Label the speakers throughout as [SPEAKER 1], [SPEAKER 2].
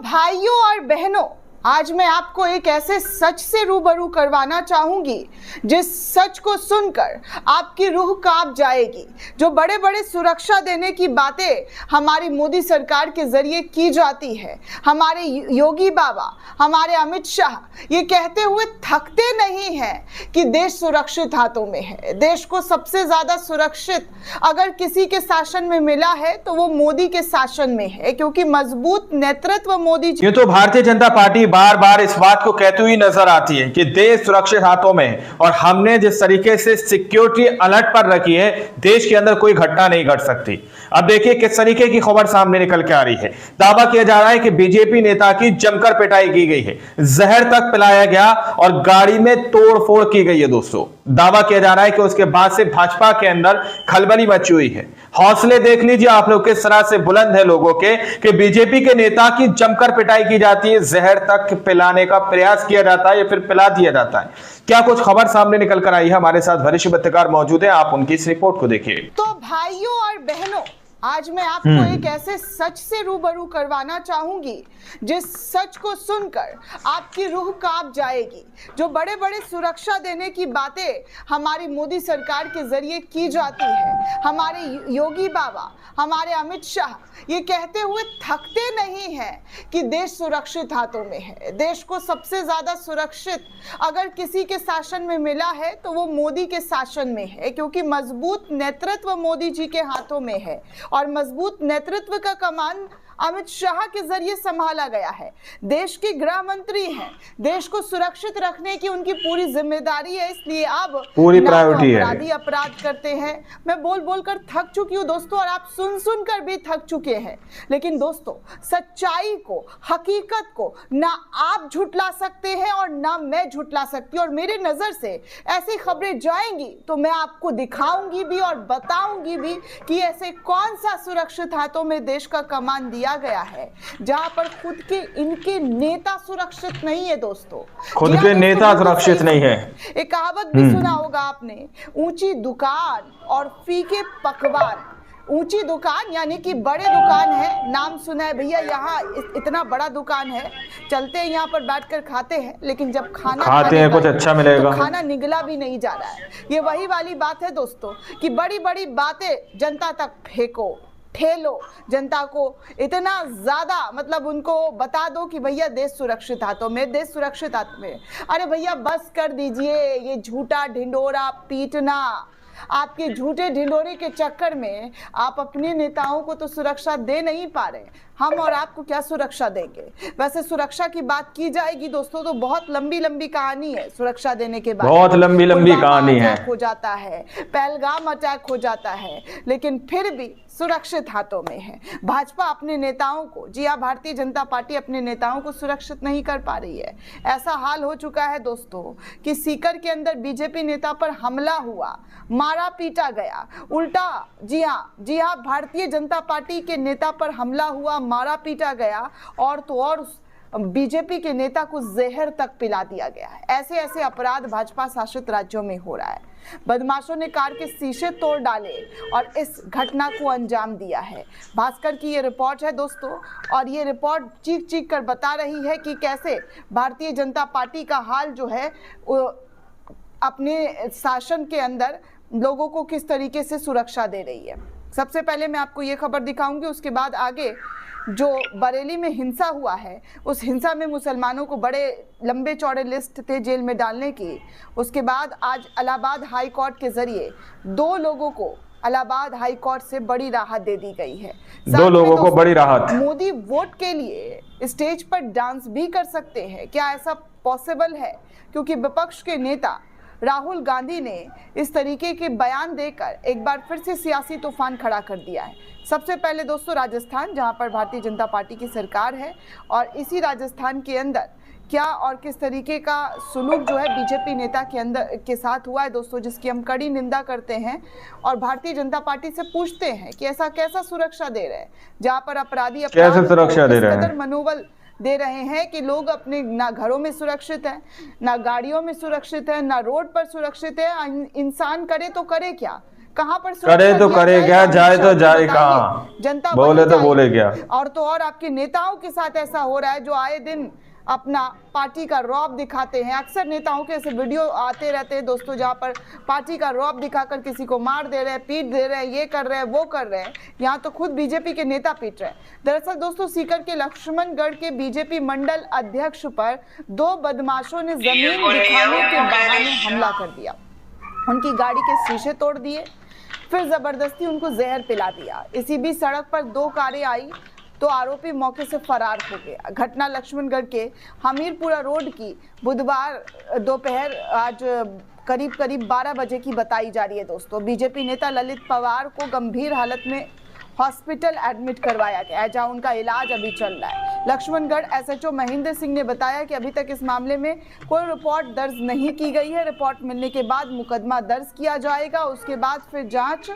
[SPEAKER 1] भाइयों और बहनों, आज मैं आपको एक ऐसे सच से रूबरू करवाना चाहूंगी जिस सच को सुनकर आपकी रूह कांप जाएगी। जो बड़े बड़े सुरक्षा देने की बातें हमारी मोदी सरकार के जरिए की जाती है, हमारे योगी बाबा, हमारे अमित शाह ये कहते हुए थकते नहीं हैं कि देश सुरक्षित हाथों में है। देश को सबसे ज्यादा सुरक्षित अगर किसी के शासन में मिला है तो वो मोदी के शासन में है, क्योंकि मजबूत नेतृत्व मोदी जी।
[SPEAKER 2] ये तो भारतीय जनता पार्टी बार बार इस बात को कहती हुई नजर आती है कि देश सुरक्षित हाथों में है, और हमने जिस तरीके से सिक्योरिटी अलर्ट पर रखी है, देश के अंदर कोई घटना नहीं घट सकती। अब देखिए किस तरीके की खबर सामने निकल के आ रही है। दावा किया जा रहा है कि बीजेपी नेता की जमकर पिटाई की गई है, जहर तक पिलाया गया और गाड़ी में तोड़फोड़ की गई है। दोस्तों, दावा किया जा रहा है कि उसके बाद से भाजपा के अंदर खलबली मची हुई है। हौसले देख लीजिए आप लोग किस तरह से बुलंद है लोगों के कि बीजेपी के नेता की जमकर पिटाई की जाती है, जहर तक पिलाने का प्रयास किया जाता है या फिर पिला दिया जाता है। क्या कुछ खबर सामने निकल कर आई है, हमारे साथ वरिष्ठ पत्रकार मौजूद है, आप उनकी इस रिपोर्ट को देखिए।
[SPEAKER 1] तो भाइयों और बहनों, आज मैं आपको एक ऐसे सच से रूबरू करवाना चाहूंगी जिस सच को सुनकर आपकी रूह कांप जाएगी। जो बड़े बड़े सुरक्षा देने की बातें हमारी मोदी सरकार के जरिए की जाती है, हमारे योगी बाबा, हमारे अमित शाह ये कहते हुए थकते नहीं हैं कि देश सुरक्षित हाथों में है। देश को सबसे ज्यादा सुरक्षित अगर किसी के शासन में मिला है तो वो मोदी के शासन में है, क्योंकि मजबूत नेतृत्व मोदी जी के हाथों में है और मजबूत नेतृत्व का कमान अमित शाह के जरिए संभाला गया है। देश के गृह मंत्री हैं, देश को सुरक्षित रखने की उनकी पूरी जिम्मेदारी है, इसलिए अब
[SPEAKER 2] पूरी प्रायोरिटी है।
[SPEAKER 1] अपराधी अपराध करते हैं। मैं बोल बोल कर थक चुकी हूँ दोस्तों, और आप सुन सुन कर भी थक चुके हैं। लेकिन दोस्तों, सच्चाई को, हकीकत को ना आप झुटला सकते हैं और ना मैं झुटला सकती। और मेरे नजर से ऐसी खबरें जाएंगी तो मैं आपको दिखाऊंगी भी और बताऊंगी भी कि ऐसे कौन सा सुरक्षित हाथों में देश का कमान दिया गया है जहां पर खुद के इनके नेता सुरक्षित नहीं है। दोस्तों,
[SPEAKER 2] खुद के नेता सुरक्षित नहीं है।
[SPEAKER 1] एक कहावत भी सुना होगा आपने, ऊंची दुकान और फीके पकवान। ऊंची दुकान यानी कि बड़े दुकान है, नाम सुना है भैया, यहाँ इतना बड़ा दुकान है, चलते हैं यहाँ पर बैठकर खाते हैं, लेकिन जब खाना खाते हैं कुछ अच्छा मिलेगा तो खाना निगला भी नहीं जा रहा है। ये वही वाली बात है दोस्तों कि बड़ी बड़ी बातें जनता तक फेंको, ठेलो, जनता को इतना ज्यादा मतलब उनको बता दो कि भैया देश सुरक्षित हाथों में, देश सुरक्षित हाथों में। अरे भैया बस कर दीजिए ये झूठा ढिंडोरा पीटना। आपके झूठे ढिंडोरे के चक्कर में आप अपने नेताओं को तो सुरक्षा दे नहीं पा रहे, हम और आपको क्या सुरक्षा देंगे। वैसे सुरक्षा की बात की जाएगी दोस्तों तो बहुत लंबी लंबी कहानी है। सुरक्षा देने के बाद
[SPEAKER 2] बहुत लंबी लंबी कहानी है,
[SPEAKER 1] हो जाता है, पहलगाम अटैक हो जाता है, लेकिन फिर भी सुरक्षित हाथों में है। भाजपा अपने नेताओं को, जी हाँ, भारतीय जनता पार्टी अपने नेताओं को सुरक्षित नहीं कर पा रही है। ऐसा हाल हो चुका है दोस्तों कि सीकर के अंदर बीजेपी नेता पर हमला हुआ, मारा पीटा गया, उल्टा जी हाँ भारतीय जनता पार्टी के नेता पर हमला हुआ, मारा पीटा गया, और तो और बीजेपी के नेता को जहर तक पिला दिया गया है। ऐसे ऐसे अपराध भाजपा शासित राज्यों में हो रहा है। बदमाशों ने कार के शीशे तोड़ डाले और इस घटना को अंजाम दिया है। भास्कर की ये रिपोर्ट है दोस्तों, और ये रिपोर्ट चीख चीख कर बता रही है कि कैसे भारतीय जनता पार्टी का हाल जो है अपने शासन के अंदर लोगों को किस तरीके से सुरक्षा दे रही है। सबसे पहले मैं आपको ये खबर दिखाऊंगी, उसके बाद आगे जो बरेली में हिंसा हुआ है, उस हिंसा में मुसलमानों को बड़े लंबे चौड़े लिस्ट थे जेल में डालने की। उसके बाद आज इलाहाबाद हाई कोर्ट के जरिए 2 लोगों को इलाहाबाद हाई कोर्ट से बड़ी राहत दे दी गई है।
[SPEAKER 2] 2 लोगों को बड़ी राहत।
[SPEAKER 1] मोदी वोट के लिए स्टेज पर डांस भी कर सकते हैं, क्या ऐसा पॉसिबल है? क्योंकि विपक्ष के नेता राहुल गांधी ने इस तरीके के बयान देकर एक बार फिर से सियासी तूफान खड़ा कर दिया है। सबसे पहले दोस्तों राजस्थान, जहां पर भारतीय जनता पार्टी की सरकार है, और इसी राजस्थान के अंदर क्या और किस तरीके का सुलूक जो है बीजेपी नेता के अंदर के साथ हुआ है दोस्तों, जिसकी हम कड़ी निंदा करते हैं और भारतीय जनता पार्टी से पूछते हैं कि ऐसा कैसा सुरक्षा दे रहे हैं जहां पर अपराधी
[SPEAKER 2] कैसे सुरक्षा दे रहे हैं,
[SPEAKER 1] मनोबल दे रहे हैं कि लोग अपने ना घरों में सुरक्षित हैं, ना गाड़ियों में सुरक्षित है, ना रोड पर सुरक्षित है। इंसान करे तो करे क्या, कहाँ पर
[SPEAKER 2] करे तो करे क्या, जाए तो जाए
[SPEAKER 1] बताइए।
[SPEAKER 2] कहाँ,
[SPEAKER 1] जनता
[SPEAKER 2] बोले
[SPEAKER 1] वहीं
[SPEAKER 2] तो
[SPEAKER 1] जाएगी।
[SPEAKER 2] बोले क्या।
[SPEAKER 1] और तो और आपके नेताओं के साथ ऐसा हो रहा है जो आए दिन अपना पार्टी का रौब दिखाते हैं। अक्सर नेताओं के ऐसे वीडियो आते रहते हैं दोस्तों, जहां पर पार्टी का रौब दिखाकर किसी को मार दे रहे हैं, पीट दे रहे हैं, ये कर रहे हैं, वो कर रहे हैं। यहाँ तो खुद बीजेपी के नेता पीट रहे हैं। दरअसल दोस्तों, सीकर के लक्ष्मणगढ़ के बीजेपी मंडल अध्यक्ष पर 2 बदमाशों ने जमीन दिखाने के बहाने हमला कर दिया। उनकी गाड़ी के शीशे तोड़ दिए, फिर जबरदस्ती उनको जहर पिला दिया। इसी बीच सड़क पर 2 कारें आई तो आरोपी मौके से फरार हो गया। घटना लक्ष्मणगढ़ के हमीरपुरा रोड की बुधवार दोपहर आज करीब 12 बजे की बताई जा रही है दोस्तों। बीजेपी नेता ललित पवार को गंभीर हालत में हॉस्पिटल एडमिट करवाया गया है, जहां उनका इलाज अभी चल रहा है। लक्ष्मणगढ़ एसएचओ महेंद्र सिंह ने बताया कि अभी तक इस मामले में कोई रिपोर्ट दर्ज नहीं की गई है। रिपोर्ट मिलने के बाद मुकदमा दर्ज किया जाएगा, उसके बाद फिर जांच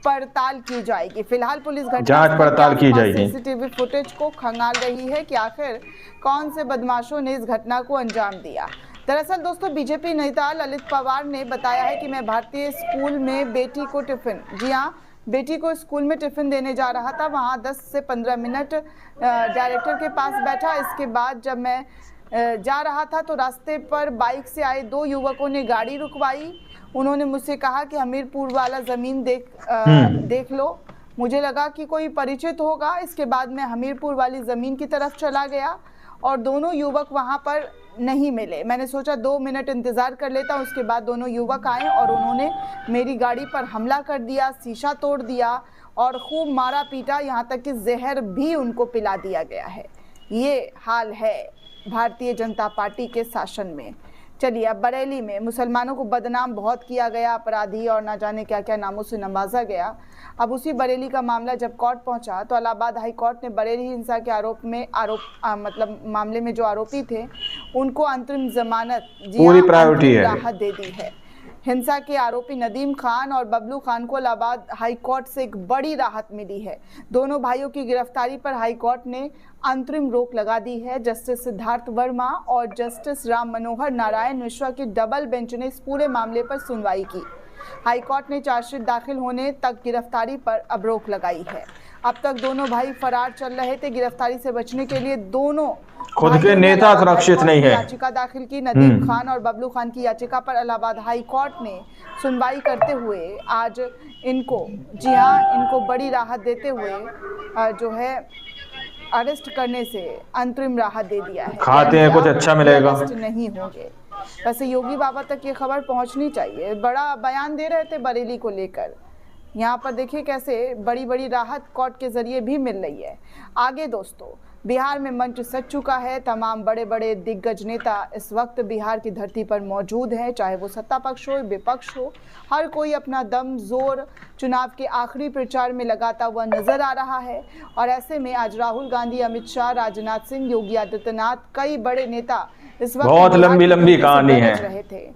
[SPEAKER 1] पड़ताल की जाएगी। फिलहाल पुलिस
[SPEAKER 2] जांच पड़ताल की जाएगी।
[SPEAKER 1] सीसीटीवी फुटेज को खंगाल रही है कि आखिर कौन से बदमाशों ने इस घटना को अंजाम दिया। दरअसल दोस्तों, बीजेपी नेता ललित पवार ने बताया है कि मैं भारतीय स्कूल में बेटी को टिफिन, जी हाँ, बेटी को स्कूल में टिफिन देने जा रहा था। वहाँ 10 से 15 मिनट डायरेक्टर के पास बैठा। इसके बाद जब मैं जा रहा था तो रास्ते पर बाइक से आए 2 युवकों ने गाड़ी रुकवाई। उन्होंने मुझसे कहा कि हमीरपुर वाला ज़मीन देख लो। मुझे लगा कि कोई परिचित होगा। इसके बाद मैं हमीरपुर वाली ज़मीन की तरफ चला गया और दोनों युवक वहाँ पर नहीं मिले। मैंने सोचा 2 मिनट इंतज़ार कर लेता हूँ। उसके बाद दोनों युवक आए और उन्होंने मेरी गाड़ी पर हमला कर दिया, शीशा तोड़ दिया और खूब मारा पीटा, यहाँ तक कि जहर भी उनको पिला दिया गया है। ये हाल है भारतीय जनता पार्टी के शासन में। चलिए, अब बरेली में मुसलमानों को बदनाम बहुत किया गया, अपराधी और ना जाने क्या क्या नामों से नवाजा गया। अब उसी बरेली का मामला जब कोर्ट पहुंचा तो इलाहाबाद हाई कोर्ट ने बरेली हिंसा के मतलब मामले में जो आरोपी थे उनको अंतरिम जमानत,
[SPEAKER 2] पूरी प्रायोरिटी है,
[SPEAKER 1] राहत दे दी है। हिंसा के आरोपी नदीम खान और बबलू खान को इलाहाबाद हाई कोर्ट से एक बड़ी राहत मिली है। दोनों भाइयों की गिरफ्तारी पर हाई कोर्ट ने अंतरिम रोक लगा दी है। जस्टिस सिद्धार्थ वर्मा और जस्टिस राम मनोहर नारायण मिश्रा की डबल बेंच ने इस पूरे मामले पर सुनवाई की। हाई कोर्ट ने चार्जशीट दाखिल होने तक गिरफ्तारी पर अब रोक लगाई है। अब तक दोनों भाई फरार चल रहे थे। गिरफ्तारी से बचने के लिए दोनों
[SPEAKER 2] खुद के नेता सुरक्षित नहीं है।
[SPEAKER 1] याचिका दाखिल की। नदीम खान और बबलू खान की याचिका पर इलाहाबाद हाई कोर्ट ने सुनवाई करते हुए आज इनको, जी हाँ, इनको बड़ी राहत देते हुए जो है अरेस्ट करने से अंतरिम राहत दे दिया है।
[SPEAKER 2] खाते हैं कुछ अच्छा मिलेगा,
[SPEAKER 1] अरेस्ट नहीं होंगे। वैसे योगी बाबा तक ये खबर पहुंचनी चाहिए। बड़ा बयान दे रहे थे बरेली को लेकर। यहाँ पर देखिए कैसे बड़ी बड़ी राहत कोर्ट के जरिए भी मिल रही है। आगे दोस्तों, बिहार में मंच सज चुका है। तमाम बड़े बड़े दिग्गज नेता इस वक्त बिहार की धरती पर मौजूद हैं, चाहे वो सत्ता पक्ष हो, विपक्ष हो। हर कोई अपना दम जोर चुनाव के आखिरी प्रचार में लगाता हुआ नजर आ रहा है। और ऐसे में आज राहुल गांधी, अमित शाह, राजनाथ सिंह, योगी आदित्यनाथ, कई बड़े नेता इस वक्त
[SPEAKER 2] बहुत लंबी कहानी है
[SPEAKER 1] रहे थे।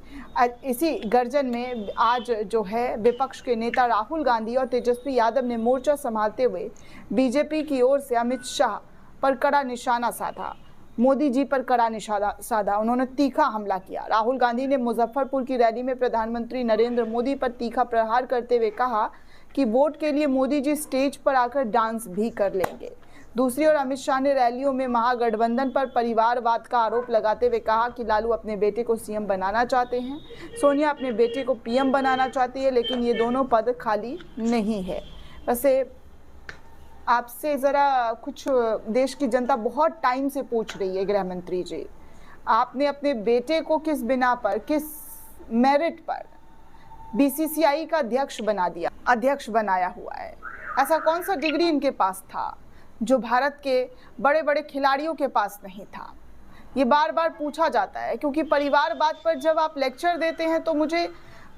[SPEAKER 1] इसी गर्जन में आज जो है विपक्ष के नेता राहुल गांधी और तेजस्वी यादव ने मोर्चा संभालते हुए बीजेपी की ओर से अमित शाह पर कड़ा निशाना साधा, मोदी जी पर कड़ा निशाना साधा। उन्होंने तीखा हमला किया। राहुल गांधी ने मुजफ्फरपुर की रैली में प्रधानमंत्री नरेंद्र मोदी पर तीखा प्रहार करते हुए कहा कि वोट के लिए मोदी जी स्टेज पर आकर डांस भी कर लेंगे। दूसरी ओर अमित शाह ने रैलियों में महागठबंधन पर परिवारवाद का आरोप लगाते हुए कहा कि लालू अपने बेटे को सीएम बनाना चाहते हैं, सोनिया अपने बेटे को पीएम बनाना चाहती है, लेकिन ये दोनों पद खाली नहीं है। वैसे आपसे ज़रा कुछ देश की जनता बहुत टाइम से पूछ रही है, गृह मंत्री जी, आपने अपने बेटे को किस बिना पर, किस मेरिट पर बीसीसीआई का अध्यक्ष बनाया हुआ है? ऐसा कौन सा डिग्री इनके पास था जो भारत के बड़े बड़े खिलाड़ियों के पास नहीं था? ये बार बार पूछा जाता है, क्योंकि परिवारवाद पर जब आप लेक्चर देते हैं तो मुझे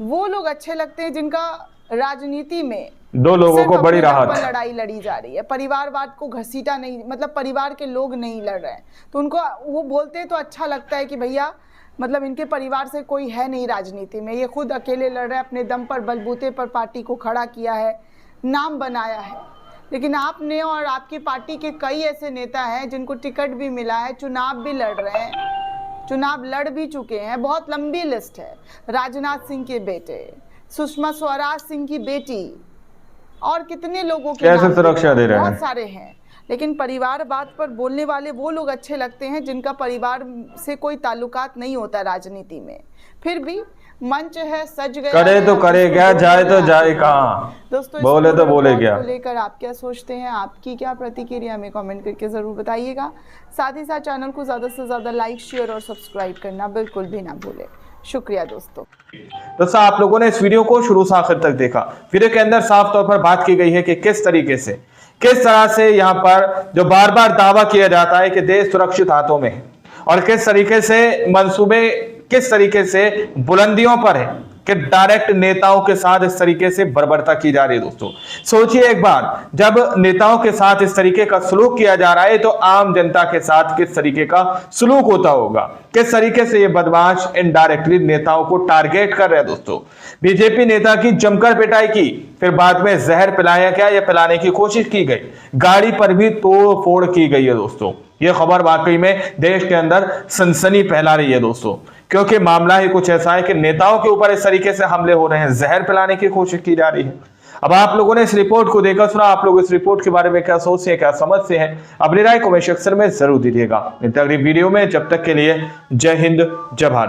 [SPEAKER 1] वो लोग अच्छे लगते हैं जिनका राजनीति में
[SPEAKER 2] 2 लोगों को बड़ी राहत,
[SPEAKER 1] लड़ाई लड़ी जा रही है। परिवारवाद को घसीटा नहीं, मतलब परिवार के लोग नहीं लड़ रहे हैं, तो उनको वो बोलते हैं तो अच्छा लगता है कि भैया मतलब इनके परिवार से कोई है नहीं राजनीति में, ये खुद अकेले लड़ रहे हैं, अपने दम पर बलबूते पर पार्टी को खड़ा किया है, नाम बनाया है। लेकिन आपने और आपकी पार्टी के कई ऐसे नेता हैं जिनको टिकट भी मिला है, चुनाव भी लड़ रहे हैं, चुनाव लड़ भी चुके हैं, बहुत लंबी लिस्ट है। राजनाथ सिंह के बेटे, सुषमा स्वराज सिंह की बेटी, और कितने लोगों के
[SPEAKER 2] कैसे
[SPEAKER 1] नाम
[SPEAKER 2] सुरक्षा दे रहे हैं?
[SPEAKER 1] बहुत सारे हैं। लेकिन परिवारवाद पर बोलने वाले वो लोग अच्छे लगते हैं जिनका परिवार से कोई ताल्लुकात नहीं होता राजनीति में। फिर भी मंच है, सज गया
[SPEAKER 2] करे
[SPEAKER 1] है,
[SPEAKER 2] तो
[SPEAKER 1] अब
[SPEAKER 2] करे
[SPEAKER 1] इसको
[SPEAKER 2] क्या,
[SPEAKER 1] बोलने
[SPEAKER 2] जाए तो
[SPEAKER 1] में
[SPEAKER 2] जाए
[SPEAKER 1] आते हैं।
[SPEAKER 2] कहाँ,
[SPEAKER 1] दोस्तों,
[SPEAKER 2] बोले तो बोले क्या।
[SPEAKER 1] को लेकर आप क्या सोचते हैं, आपकी क्या प्रतिक्रिया, हमें कमेंट करके जरूर बताइएगा। साथ ही साथ चैनल को ज्यादा से ज्यादा लाइक, शेयर और सब्सक्राइब करना बिल्कुल भी ना भूलें। शुक्रिया दोस्तों।
[SPEAKER 2] दोस्तों, आप लोगों ने इस वीडियो को शुरू से आखिर तक देखा। वीडियो के अंदर साफ तौर पर बात की गई है कि किस तरीके से, किस तरह से यहाँ पर जो बार बार दावा किया जाता है कि देश सुरक्षित हाथों में है, और किस तरीके से मंसूबे किस तरीके से बुलंदियों पर है कि डायरेक्ट नेताओं के साथ इस तरीके से बर्बरता की जा रही है। दोस्तों, सोचिए एक बार, जब नेताओं के साथ इस तरीके का सलूक किया जा रहा है तो आम जनता के साथ किस तरीके का सलूक होता होगा, किस तरीके से ये बदमाश इनडायरेक्टली नेताओं को टारगेट कर रहे हैं। दोस्तों, बीजेपी नेता की जमकर पिटाई की, फिर बाद में जहर पिलाया गया या पिलाने की कोशिश की गई, गाड़ी पर भी तोड़ फोड़ की गई है। दोस्तों, यह खबर वाकई में देश के अंदर सनसनी फैला रही है। दोस्तों, क्योंकि मामला ही कुछ ऐसा है कि नेताओं के ऊपर इस तरीके से हमले हो रहे हैं, जहर पिलाने की कोशिश की जा रही है। अब आप लोगों ने इस रिपोर्ट को देखा सुना, आप लोग इस रिपोर्ट के बारे में क्या सोचते हैं, क्या समझते हैं, अपनी राय कमेंट सेक्शन में जरूर दीजिएगा। मिलते हैं अगली वीडियो में, जब तक के लिए जय हिंद, जय भारत।